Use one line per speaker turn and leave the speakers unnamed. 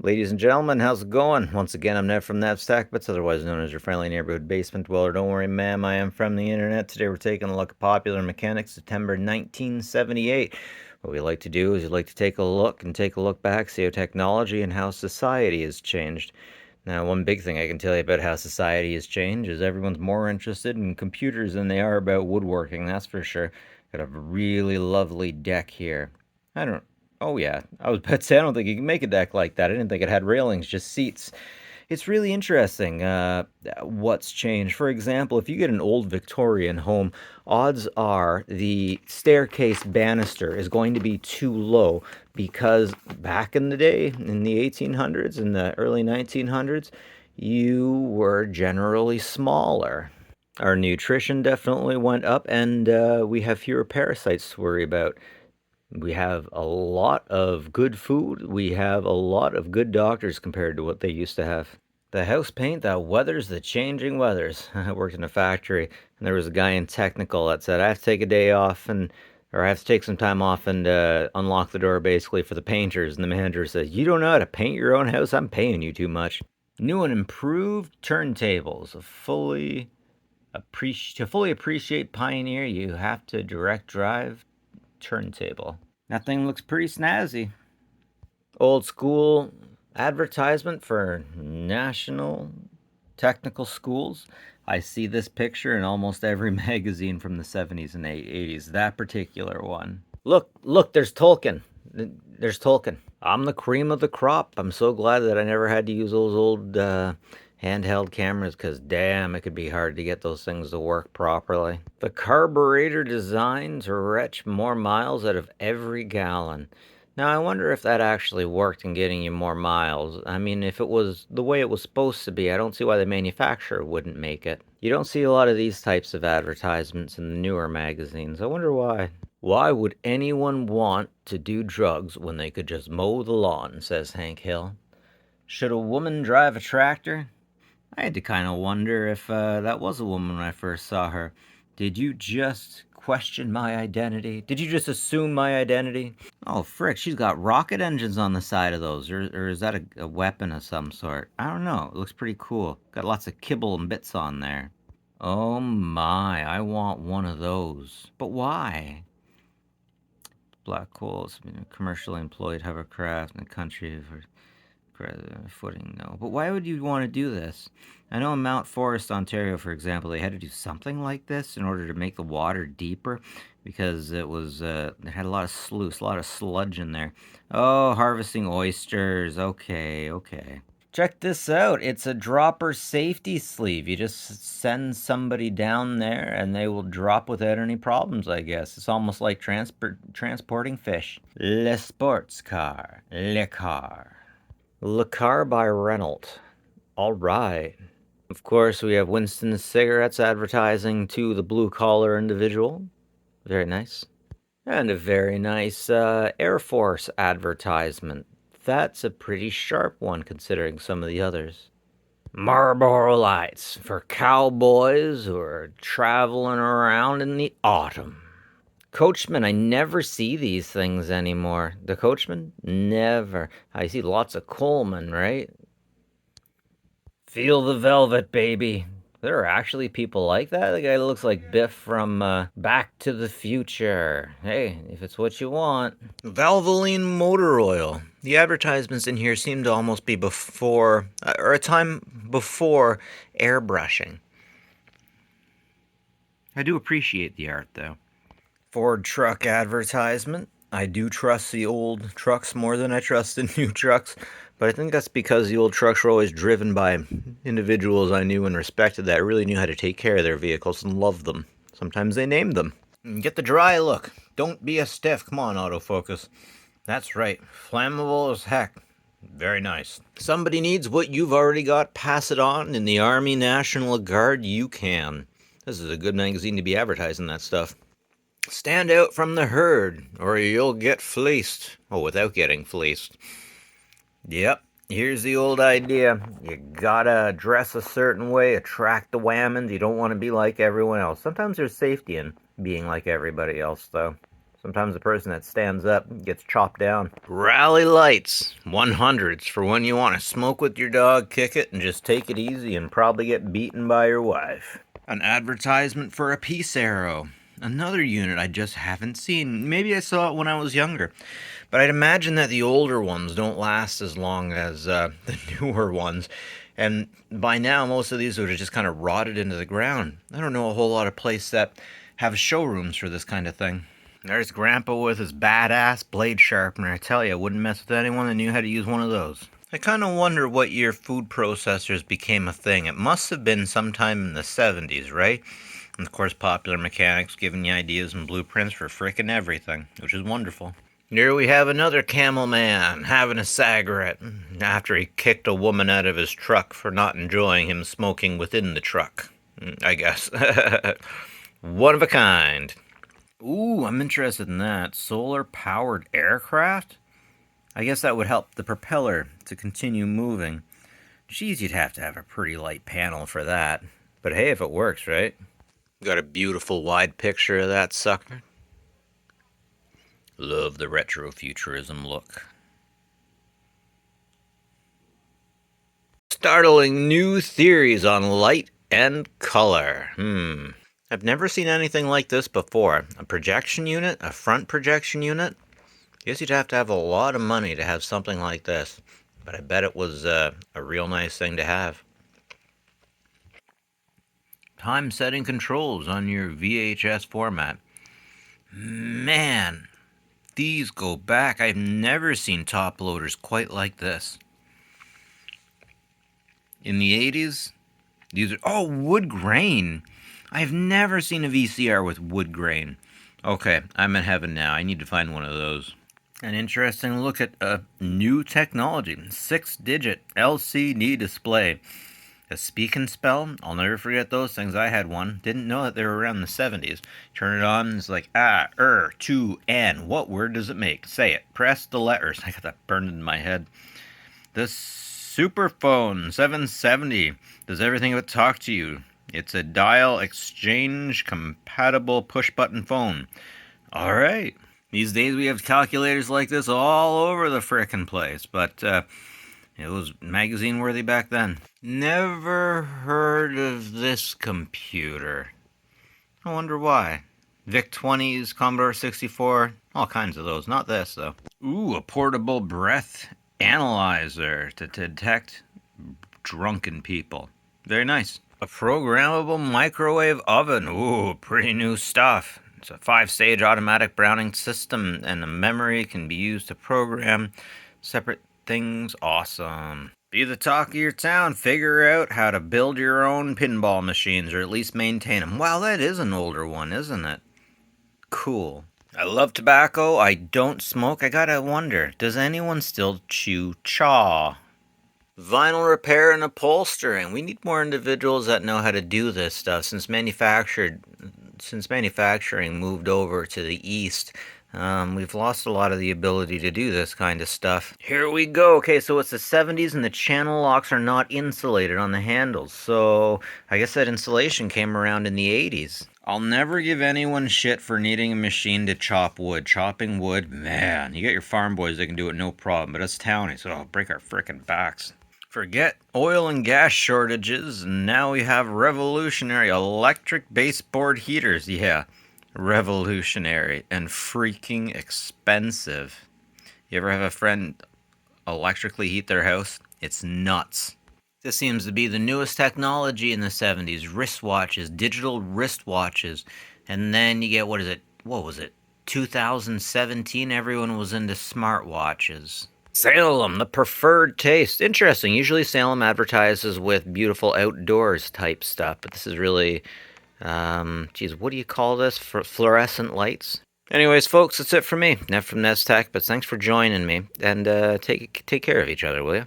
Ladies and gentlemen, how's it going? Once again, I'm Ned from Navstack, but otherwise known as your friendly neighborhood basement dweller. Don't worry, ma'am, I am from the internet. Today we're taking a look at Popular Mechanics, September 1978. What we like to do is we like to take a look back, see how technology and how society has changed. Now, one big thing I can tell you about how society has changed is everyone's more interested in computers than they are about woodworking, that's for sure. Got a really lovely deck here. I don't Oh yeah, I was about to say I don't think you can make a deck like that. I didn't think it had railings, just seats. It's really interesting what's changed. For example, if you get an old Victorian home, odds are the staircase banister is going to be too low because back in the day, in the 1800s, in the early 1900s, you were generally smaller. Our nutrition definitely went up, and we have fewer parasites to worry about. We have a lot of good food. We have a lot of good doctors compared to what they used to have. The house paint that weathers the changing weathers. I worked in a factory, and there was a guy in technical that said, I have to take a day off or I have to take some time off and unlock the door basically for the painters. And the manager says, you don't know how to paint your own house? I'm paying you too much. New and improved turntables. To fully appreciate Pioneer, you have to direct drive turntable. That thing looks pretty snazzy. Old school advertisement for national technical schools. I see this picture in almost every magazine from the 70s and 80s. That particular one. Look, there's Tolkien. There's Tolkien. I'm the cream of the crop. I'm so glad that I never had to use those old handheld cameras because damn, it could be hard to get those things to work properly. The carburetor designed to retch more miles out of every gallon. Now, I wonder if that actually worked in getting you more miles. I mean, if it was the way it was supposed to be, I don't see why the manufacturer wouldn't make it. You don't see a lot of these types of advertisements in the newer magazines. I wonder why. Why would anyone want to do drugs when they could just mow the lawn, says Hank Hill. Should a woman drive a tractor? I had to kind of wonder if that was a woman when I first saw her. Did you just question my identity? Did you just assume my identity? Oh, frick, she's got rocket engines on the side of those. Or is that a weapon of some sort? I don't know. It looks pretty cool. Got lots of kibble and bits on there. Oh my, I want one of those. But why? Black holes, commercially employed hovercraft in the country for footing, no. But why would you want to do this? I know in Mount Forest, Ontario, for example, they had to do something like this in order to make the water deeper because it had a lot of sluice, a lot of sludge in there. Oh, harvesting oysters. Okay, okay. Check this out. It's a dropper safety sleeve. You just send somebody down there and they will drop without any problems, I guess. It's almost like transporting fish. Le sports car. Le car. Le car by Renault. All right. Of course, we have Winston Cigarettes advertising to the blue collar individual. Very nice. And a very nice Air Force advertisement. That's a pretty sharp one considering some of the others. Marlboro Lights for cowboys who are traveling around in the autumn. Coachman, I never see these things anymore. The Coachman? Never. I see lots of Coleman, right? Feel the velvet, baby. There are actually people like that? The guy looks like Biff from Back to the Future. Hey, if it's what you want. Valvoline motor oil. The advertisements in here seem to almost be before, or a time before airbrushing. I do appreciate the art, though. Ford truck advertisement. I do trust the old trucks more than I trust the new trucks, but I think that's because the old trucks were always driven by individuals I knew and respected that really knew how to take care of their vehicles and loved them. Sometimes they named them. Get the dry look. Don't be a stiff. Come on, autofocus. That's right. Flammable as heck. Very nice. Somebody needs what you've already got. Pass it on. In the Army National Guard, you can. This is a good magazine to be advertising that stuff. Stand out from the herd, or you'll get fleeced. Oh, without getting fleeced. Yep, here's the old idea. You gotta dress a certain way, attract the whammons. You don't want to be like everyone else. Sometimes there's safety in being like everybody else, though. Sometimes the person that stands up gets chopped down. Rally lights, 100s for when you want to smoke with your dog, kick it, and just take it easy and probably get beaten by your wife. An advertisement for a peace arrow. Another unit I just haven't seen. Maybe I saw it when I was younger. But I'd imagine that the older ones don't last as long as the newer ones. And by now, most of these would have just kind of rotted into the ground. I don't know a whole lot of places that have showrooms for this kind of thing. There's Grandpa with his badass blade sharpener. I tell you, I wouldn't mess with anyone that knew how to use one of those. I kind of wonder what year food processors became a thing. It must have been sometime in the 70s, right? And of course, Popular Mechanics giving you ideas and blueprints for frickin' everything, which is wonderful. Here we have another camel man having a cigarette after he kicked a woman out of his truck for not enjoying him smoking within the truck, I guess. One of a kind. Ooh, I'm interested in that. Solar-powered aircraft? I guess that would help the propeller to continue moving. Geez, you'd have to have a pretty light panel for that. But hey, if it works, right? Got a beautiful wide picture of that sucker. Love the retro-futurism look. Startling new theories on light and color. I've never seen anything like this before. A projection unit? A front projection unit? Guess you'd have to have a lot of money to have something like this. But I bet it was a real nice thing to have. Time setting controls on your VHS format. Man, these go back. I've never seen top loaders quite like this. In the 80s, these are, wood grain. I've never seen a VCR with wood grain. Okay, I'm in heaven now. I need to find one of those. An interesting look at a new technology. 6-digit LCD display. A speak and spell. I'll never forget those things. I had one. Didn't know that they were around the 70s. Turn it on. It's like, to, N. What word does it make? Say it. Press the letters. I got that burned in my head. The Superphone 770 does everything but talk to you. It's a dial exchange compatible push button phone. All right. These days we have calculators like this all over the frickin' place, but it was magazine worthy back then. Never heard of this computer. I wonder why. VIC-20s, Commodore 64, all kinds of those. Not this, though. Ooh, a portable breath analyzer to detect drunken people. Very nice. A programmable microwave oven. Ooh, pretty new stuff. It's a 5-stage automatic browning system, and the memory can be used to program separate things. Awesome. Be the talk of your town. Figure out how to build your own pinball machines, or at least maintain them. Wow, that is an older one, isn't it? Cool. I love tobacco. I don't smoke. I gotta wonder, does anyone still chew chaw? Vinyl repair and upholstering. We need more individuals that know how to do this stuff. Since manufacturing moved over to the east, we've lost a lot of the ability to do this kind of stuff. Here we go. Okay, so it's the 70s and the channel locks are not insulated on the handles. So I guess that insulation came around in the 80s. I'll never give anyone shit for needing a machine to chop wood. Chopping wood, man, you get your farm boys, they can do it no problem. But us townies, so I'll break our frickin' backs. Forget oil and gas shortages, and now we have revolutionary electric baseboard heaters. Yeah, revolutionary and freaking expensive. You ever have a friend electrically heat their house? It's nuts. This seems to be the newest technology in the 70s. Wristwatches, digital wristwatches. And then you get, what was it? 2017, everyone was into smartwatches. Salem, the preferred taste. Interesting. Usually Salem advertises with beautiful outdoors type stuff, but this is really, what do you call this? Fluorescent lights? Anyways, folks, that's it for me. Nev from Nestech, but thanks for joining me, and take care of each other, will you?